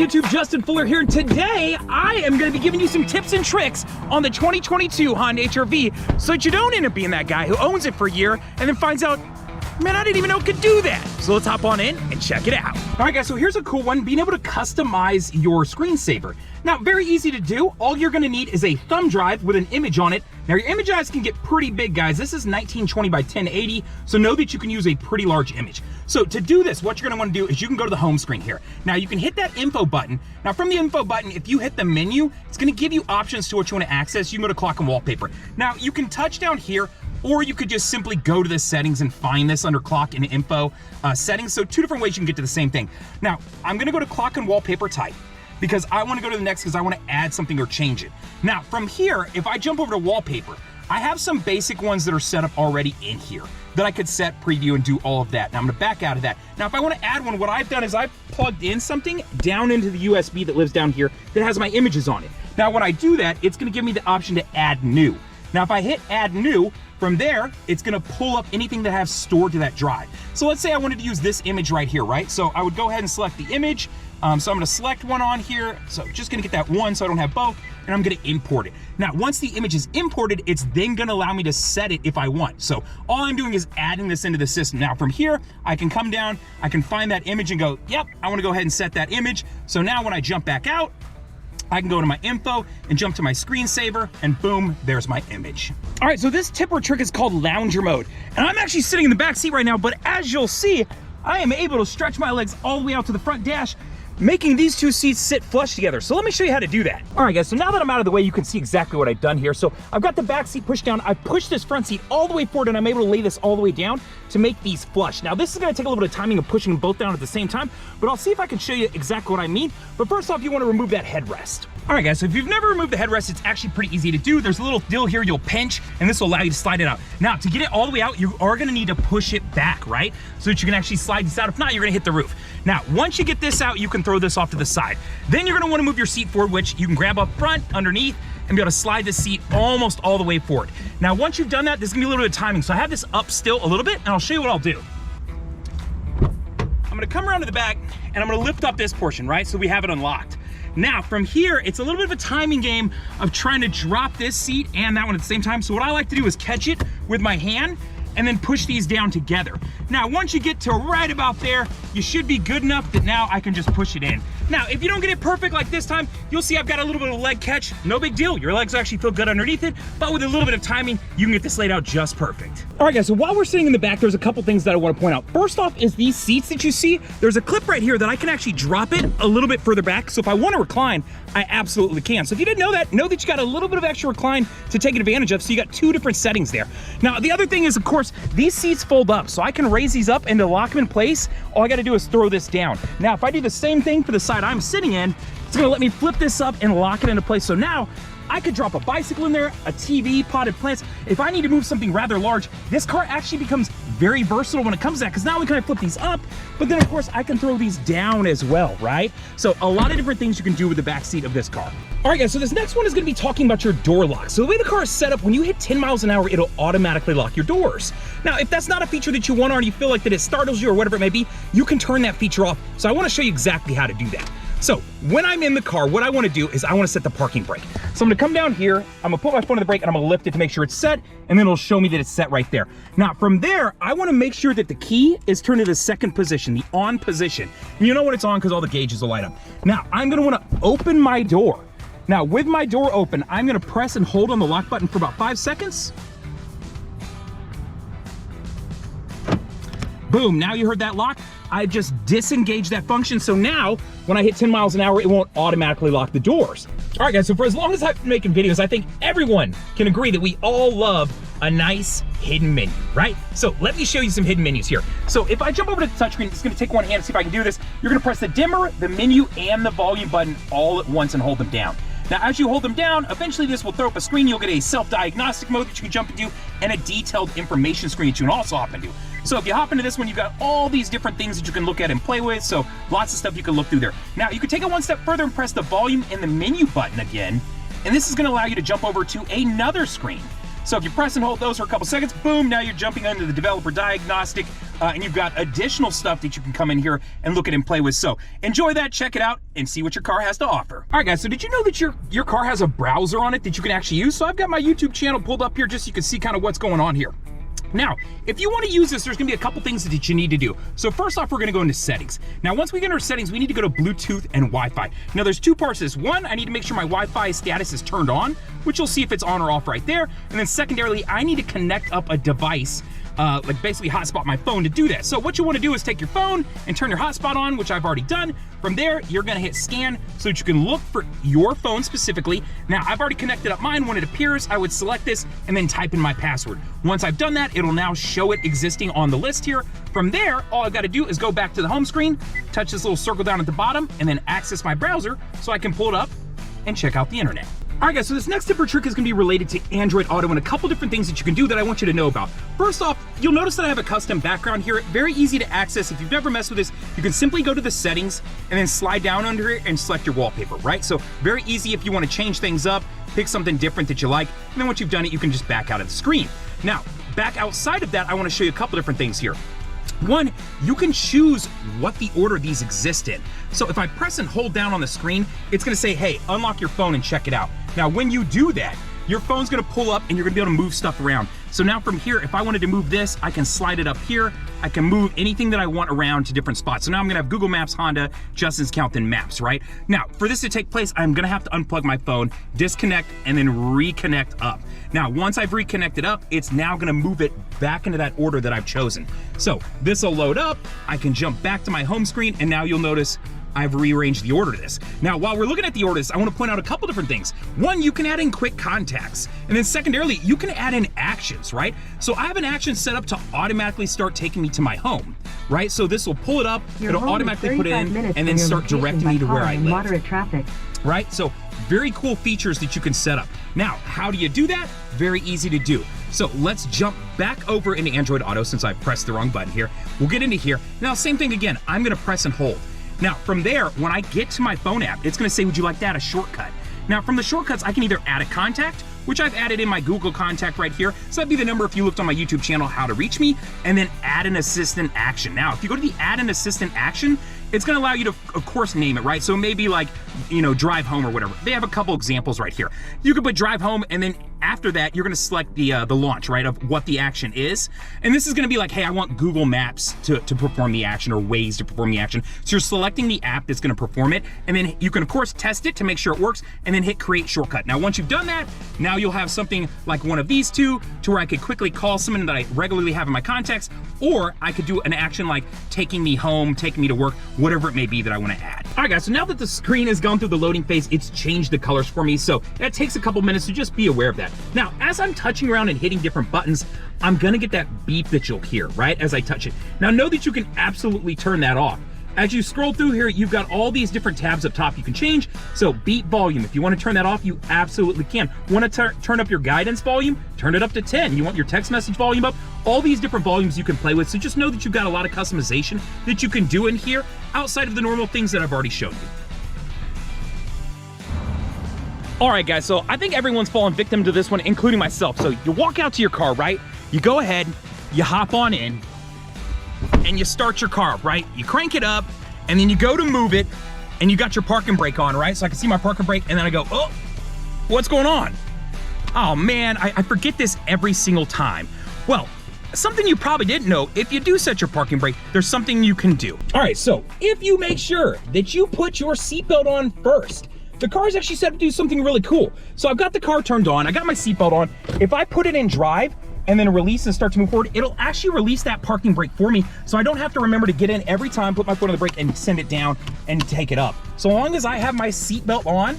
YouTube? Justin Fuller here, and today I am going to be giving you some tips and tricks on the 2022 Honda HR-V so that you don't end up being that guy who owns it for a year and then finds out, man, I didn't even know it could do that. So let's hop on in and check it out. All right, guys, so here's a cool one, being able to customize your screensaver. Now, very easy to do. All you're gonna need is a thumb drive with an image on it. Now, your image size can get pretty big, guys. This is 1920 by 1080, so know that you can use a pretty large image. So to do this, what you're gonna wanna do is you can go to the home screen here. Now, you can hit that info button. Now, from the info button, if you hit the menu, it's gonna give you options to what you wanna access. You can go to clock and wallpaper. Now, you can touch down here, or you could just simply go to the settings and find this under clock and info settings. So two different ways you can get to the same thing. Now, I'm gonna go to clock and wallpaper type because I wanna go to the next because I wanna add something or change it. Now, from here, if I jump over to wallpaper, I have some basic ones that are set up already in here that I could set, preview, and do all of that. Now, I'm gonna back out of that. Now, if I wanna add one, what I've done is I've plugged in something down into the USB that lives down here that has my images on it. Now, when I do that, it's gonna give me the option to add new. Now, if I hit add new, from there, it's gonna pull up anything that I have stored to that drive. So let's say I wanted to use this image right here, right? So I would go ahead and select the image. So I'm gonna select one on here. So just gonna get that one so I don't have both, and I'm gonna import it. Now, once the image is imported, it's then gonna allow me to set it if I want. So all I'm doing is adding this into the system. Now from here, I can come down, I can find that image and go, yep, I wanna go ahead and set that image. So now when I jump back out, I can go to my info and jump to my screensaver, and boom, there's my image. All right, so this tip or trick is called lounger mode. And I'm actually sitting in the back seat right now, but as you'll see, I am able to stretch my legs all the way out to the front dash, making these two seats sit flush together. So let me show you how to do that. All right, guys, so now that I'm out of the way, you can see exactly what I've done here. So I've got the back seat pushed down. I've pushed this front seat all the way forward, and I'm able to lay this all the way down to make these flush. Now, this is gonna take a little bit of timing of pushing them both down at the same time, but I'll see if I can show you exactly what I mean. But first off, you wanna remove that headrest. All right, guys, so if you've never removed the headrest, it's actually pretty easy to do. There's a little dill here you'll pinch, and this will allow you to slide it out. Now, to get it all the way out, you are gonna need to push it back, right? So that you can actually slide this out. If not, you're gonna hit the roof. Now, once you get this out, you can throw this off to the side. Then you're gonna wanna move your seat forward, which you can grab up front, underneath, and be able to slide the seat almost all the way forward. Now, once you've done that, there's gonna be a little bit of timing. So I have this up still a little bit, and I'll show you what I'll do. I'm gonna come around to the back, and I'm gonna lift up this portion, right? So we have it unlocked. Now, from here, it's a little bit of a timing game of trying to drop this seat and that one at the same time. So what I like to do is catch it with my hand and then push these down together. Now, once you get to right about there, you should be good enough that now I can just push it in. Now, if you don't get it perfect like this time, you'll see I've got a little bit of leg catch. No big deal. Your legs actually feel good underneath it, but with a little bit of timing, you can get this laid out just perfect. All right, guys, so while we're sitting in the back, there's a couple things that I want to point out. First off is these seats that you see. There's a clip right here that I can actually drop it a little bit further back. So if I want to recline, I absolutely can. So if you didn't know that you got a little bit of extra recline to take advantage of. So you got two different settings there. Now, the other thing is, of course, these seats fold up. So I can raise these up and to lock them in place, all I got to do is throw this down. Now, if I do the same thing for the side I'm sitting in, it's gonna let me flip this up and lock it into place. So now I could drop a bicycle in there, a TV, potted plants. If I need to move something rather large, this car actually becomes very versatile when it comes to that, because not only can I flip these up, but then of course I can throw these down as well, right? So a lot of different things you can do with the back seat of this car. All right, guys, so this next one is gonna be talking about your door lock. So the way the car is set up, when you hit 10 miles an hour, it'll automatically lock your doors. Now, if that's not a feature that you want, or you feel like that it startles you or whatever it may be, you can turn that feature off. So I wanna show you exactly how to do that. So when I'm in the car, what I wanna do is I wanna set the parking brake. So I'm gonna come down here, I'm gonna put my foot on the brake, and I'm gonna lift it to make sure it's set, and then it'll show me that it's set right there. Now from there, I wanna make sure that the key is turned to the second position, the on position. And you know when it's on because all the gauges will light up. Now I'm gonna wanna open my door. Now with my door open, I'm gonna press and hold on the lock button for about 5 seconds. Boom, now you heard that lock. I just disengaged that function. So now when I hit 10 miles an hour, it won't automatically lock the doors. All right, guys, so for as long as I've been making videos, I think everyone can agree that we all love a nice hidden menu, right? So let me show you some hidden menus here. So if I jump over to the touchscreen, it's gonna take one hand to see if I can do this. You're gonna press the dimmer, the menu, and the volume button all at once and hold them down. Now, as you hold them down, eventually this will throw up a screen. You'll get a self-diagnostic mode that you can jump into and a detailed information screen that you can also hop into. So if you hop into this one, you've got all these different things that you can look at and play with. So lots of stuff you can look through there. Now, you can take it one step further and press the volume and the menu button again. And this is gonna allow you to jump over to another screen. So if you press and hold those for a couple seconds, boom, now you're jumping into the developer diagnostic, and you've got additional stuff that you can come in here and look at and play with. So enjoy that, check it out, and see what your car has to offer. All right, guys, so did you know that your car has a browser on it that you can actually use? So I've got my YouTube channel pulled up here just so you can see kind of what's going on here. Now, if you want to use this, there's going to be a couple things that you need to do. So first off, we're going to go into settings. Now, once we get into our settings, we need to go to Bluetooth and Wi-Fi. Now, there's two parts to this. One, I need to make sure my Wi-Fi status is turned on, which you'll see if it's on or off right there. And then secondarily, I need to connect up a device, like basically hotspot my phone to do that. So what you want to do is take your phone and turn your hotspot on, which I've already done. From there, you're going to hit scan so that you can look for your phone specifically. Now, I've already connected up mine. When it appears, I would select this and then type in my password. Once I've done that, it'll now show it existing on the list here. From there, all I've got to do is go back to the home screen, touch this little circle down at the bottom, and then access my browser so I can pull it up and check out the internet. All right, guys, so this next tip or trick is gonna be related to Android Auto and a couple different things that you can do that I want you to know about. First off, you'll notice that I have a custom background here. Very easy to access. If you've never messed with this, you can simply go to the settings and then slide down under it and select your wallpaper, right? So very easy if you wanna change things up, pick something different that you like, and then once you've done it, you can just back out of the screen. Now, back outside of that, I wanna show you a couple different things here. One, you can choose what the order these exist in. So if I press and hold down on the screen, it's gonna say, hey, unlock your phone and check it out. Now, when you do that, your phone's gonna pull up and you're gonna be able to move stuff around. So now from here, if I wanted to move this, I can slide it up here. I can move anything that I want around to different spots. So now I'm gonna have Google Maps, Honda, Justin's Count, then Maps, right? Now, for this to take place, I'm gonna have to unplug my phone, disconnect, and then reconnect up. Now, once I've reconnected up, it's now gonna move it back into that order that I've chosen. So this will load up, I can jump back to my home screen, and now you'll notice I've rearranged the order to this. Now, while we're looking at the orders, I want to point out a couple different things. One, you can add in quick contacts. And then secondarily, you can add in actions, right? So I have an action set up to automatically start taking me to my home, right? So this will pull it up, it'll automatically put it in, and then start directing me to where I live. Moderate traffic. Right? So very cool features that you can set up. Now, how do you do that? Very easy to do. So let's jump back over into Android Auto since I pressed the wrong button here. We'll get into here. Now, same thing again, I'm gonna press and hold. Now, from there, when I get to my phone app, it's gonna say, would you like to add a shortcut? Now, from the shortcuts, I can either add a contact, which I've added in my Google contact right here. So that'd be the number if you looked on my YouTube channel, how to reach me, and then add an assistant action. Now, if you go to the add an assistant action, it's gonna allow you to, of course, name it, right? So maybe like, drive home or whatever. They have a couple examples right here. You could put drive home, and then after that, you're gonna select the launch, right, of what the action is. And this is gonna be like, hey, I want Google Maps to perform the action or Waze to perform the action. So you're selecting the app that's gonna perform it, and then you can, of course, test it to make sure it works, and then hit create shortcut. Now, once you've done that, now you'll have something like one of these two to where I could quickly call someone that I regularly have in my contacts, or I could do an action like taking me home, taking me to work, whatever it may be that I wanna add. All right, guys, so now that the screen has gone through the loading phase, it's changed the colors for me, so that takes a couple minutes, so just be aware of that. Now, as I'm touching around and hitting different buttons, I'm gonna get that beep that you'll hear, right, as I touch it. Now, know that you can absolutely turn that off. As you scroll through here, you've got all these different tabs up top you can change. So beep volume, if you want to turn that off, you absolutely can. Want to turn up your guidance volume? Turn it up to 10. You want your text message volume up? All these different volumes you can play with. So just know that you've got a lot of customization that you can do in here outside of the normal things that I've already shown you. All right, guys, so I think everyone's fallen victim to this one, including myself. So you walk out to your car, right? You go ahead, you hop on in, and you start your car up, right? You crank it up, and then you go to move it, and you got your parking brake on, right? So I can see my parking brake, and then I go, oh, what's going on? Oh man, I forget this every single time. Well, something you probably didn't know, if you do set your parking brake, there's something you can do. All right, so if you make sure that you put your seatbelt on first, the car is actually set to do something really cool. So I've got the car turned on, I got my seatbelt on. If I put it in drive, and then release and start to move forward, it'll actually release that parking brake for me, so I don't have to remember to get in every time, put my foot on the brake, and send it down and take it up. So long as I have my seatbelt on,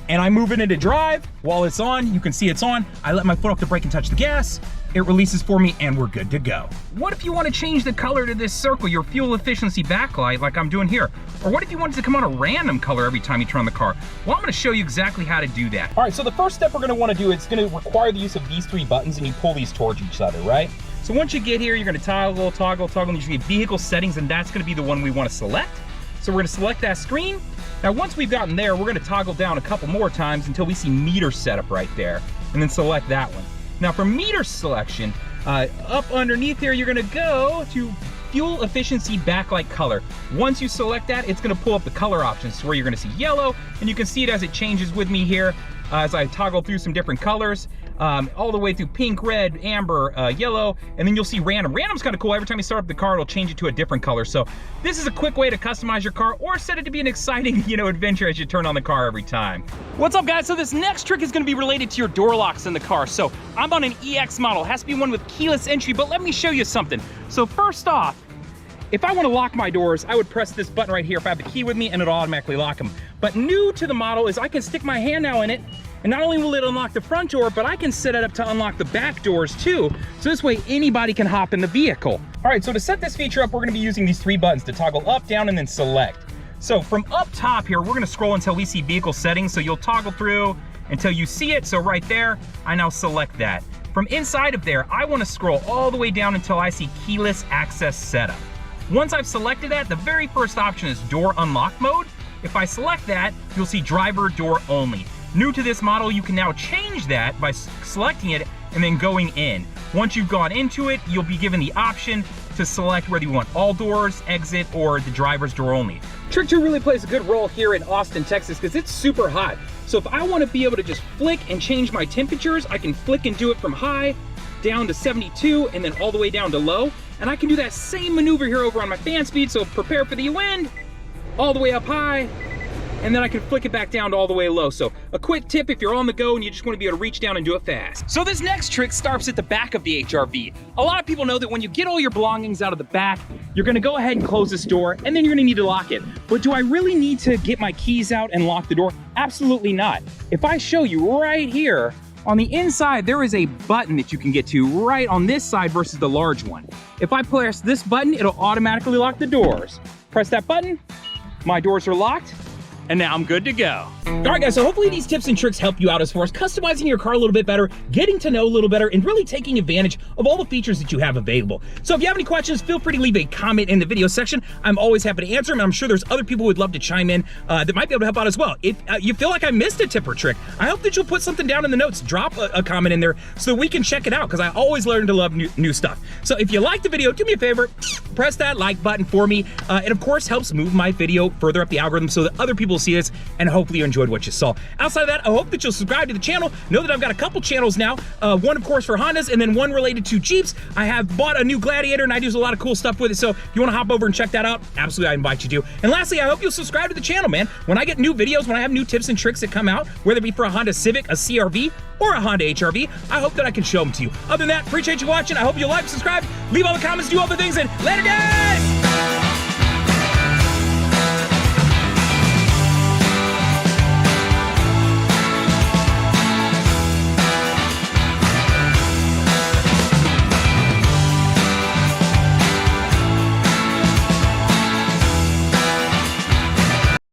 and I move it into drive, while it's on, you can see it's on, I let my foot off the brake and touch the gas, it releases for me, and we're good to go. What if you want to change the color to this circle, your fuel efficiency backlight, like I'm doing here? Or what if you want it to come on a random color every time you turn on the car? Well, I'm gonna show you exactly how to do that. All right, so the first step we're gonna wanna do, it's gonna require the use of these three buttons, and you pull these towards each other, right? So once you get here, you're gonna toggle, and you get vehicle settings, and that's gonna be the one we wanna select. So we're gonna select that screen. Now, once we've gotten there, we're gonna toggle down a couple more times until we see meter setup right there, and then select that one. Now for meter selection, up underneath here, you're gonna go to fuel efficiency backlight color. Once you select that, it's gonna pull up the color options where you're gonna see yellow, and you can see it as it changes with me here as I toggle through some different colors, all the way through pink, red, amber, yellow, and then you'll see random. Random's kind of cool. Every time you start up the car, it'll change it to a different color. So this is a quick way to customize your car or set it to be an exciting, adventure as you turn on the car every time. What's up, guys? So this next trick is gonna be related to your door locks in the car. So I'm on an EX model. It has to be one with keyless entry, but let me show you something. So first off, if I want to lock my doors, I would press this button right here if I have the key with me, and it'll automatically lock them. But new to the model is I can stick my hand now in it, and not only will it unlock the front door, but I can set it up to unlock the back doors too. So this way anybody can hop in the vehicle. All right, so to set this feature up, we're gonna be using these 3 buttons to toggle up, down, and then select. So from up top here, we're gonna scroll until we see vehicle settings. So you'll toggle through until you see it. So right there, I now select that. From inside of there, I wanna scroll all the way down until I see keyless access setup. Once I've selected that, the very first option is door unlock mode. If I select that, you'll see driver door only. New to this model, you can now change that by selecting it and then going in. Once you've gone into it, you'll be given the option to select whether you want all doors, exit, or the driver's door only. Trick 2 really plays a good role here in Austin, Texas, because it's super hot. So if I want to be able to just flick and change my temperatures, I can flick and do it from high down to 72 and then all the way down to low. And I can do that same maneuver here over on my fan speed. So prepare for the wind, all the way up high, and then I can flick it back down to all the way low. So a quick tip if you're on the go and you just want to be able to reach down and do it fast. So this next trick starts at the back of the HRV. A lot of people know that when you get all your belongings out of the back, you're gonna go ahead and close this door, and then you're gonna need to lock it. But do I really need to get my keys out and lock the door? Absolutely not. If I show you right here, on the inside, there is a button that you can get to right on this side versus the large one. If I press this button, it'll automatically lock the doors. Press that button, my doors are locked, and now I'm good to go. All right, guys, so hopefully these tips and tricks help you out as far as customizing your car a little bit better, getting to know a little better, and really taking advantage of all the features that you have available. So if you have any questions, feel free to leave a comment in the video section. I'm always happy to answer them, and I'm sure there's other people who would love to chime in that might be able to help out as well. If you feel like I missed a tip or trick, I hope that you'll put something down in the notes, drop a comment in there so that we can check it out, because I always learn to love new stuff. So if you like the video, do me a favor, press that like button for me. It, of course, helps move my video further up the algorithm so that other people see this, and hopefully you enjoyed what you saw. Outside of that, I hope that you'll subscribe to the channel. Know that I've got a couple channels now, one of course for Hondas, and then one related to Jeeps. I have bought a new Gladiator, and I do a lot of cool stuff with it, so if you want to hop over and check that out, absolutely I invite you to. And lastly, I hope you'll subscribe to the channel, man. When I get new videos, when I have new tips and tricks that come out, whether it be for a Honda Civic, a CR-V, or a Honda HR-V, I hope that I can show them to you. Other than that, appreciate you watching. I hope you'll like, subscribe, leave all the comments, do all the things, and later, guys!